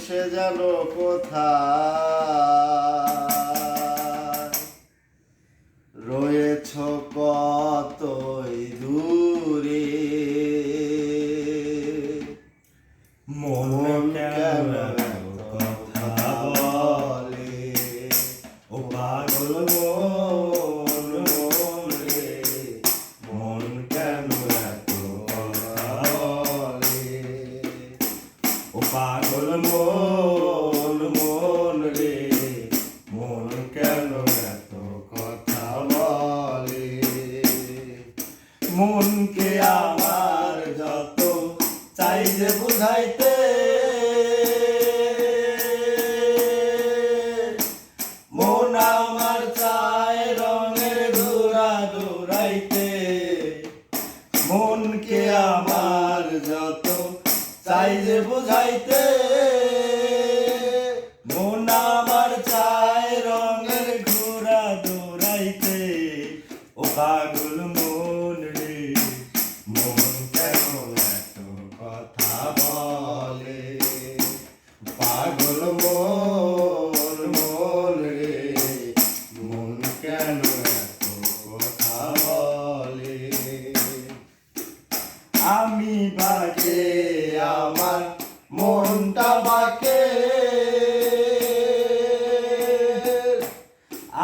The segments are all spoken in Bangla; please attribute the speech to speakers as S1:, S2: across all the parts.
S1: সে যেন কোথায় রয়েছ কতই দূরে,
S2: মন কেন কথা বলে ও পাগল মন রে, মন কেন এত কথা বলে ও পাগল মন রে, মন কেন এত কথা বলে। মনকে আমার যত চাই যে বুঝাইতে, মন আমার চায় রঙের ঘোড়া দৌড়াইতে। মনকে আমার যত চাই যে বুঝাইতে, মন আমার চায় রঙের ঘোড়া দৌড়াইতে ও পাগল মন রে, মন কেন এত কথা বলে পাগল মন রে, মন কেন এত কথা বলে। আমি বাকে আমার মনটা বাকে,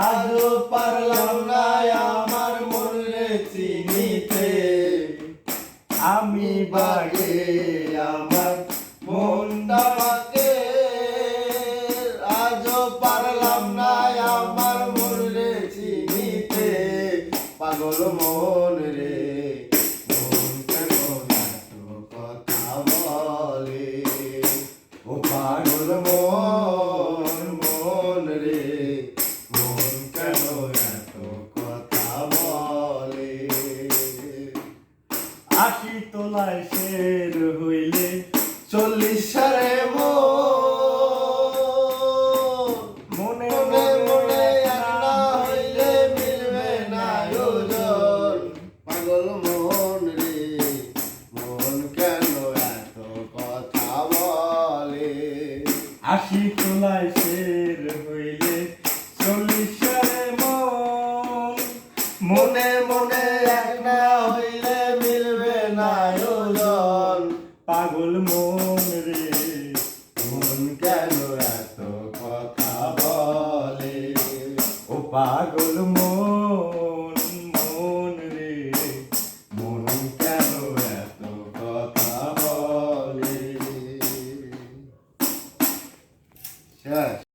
S2: আজও পারলাম না আমার মনে চিনিতে। আমি বাগে আমার মনটা বাকে,
S1: আজও পারলাম না আমার মনে চিনিতে। পাগল মন রে,
S2: মন কেন এত কথা বলে ও পাগল
S1: মন রে,
S2: মন কেন এত কথা বলে। আশি তোলায় শের হইলে
S1: 40 সালে
S2: মনে
S1: মনে মনে এক না হইলে মিলবে না ওজন। পাগল মন রে, মন কেন এত কথা বলে।
S2: আশি তোলায় শের হইলে 40 সালে
S1: মনে মনে এক না হইলে মিলবে না ওজন।
S2: পাগল মন রে,
S1: মন কেন এত কথা বলে
S2: ও পাগল মন।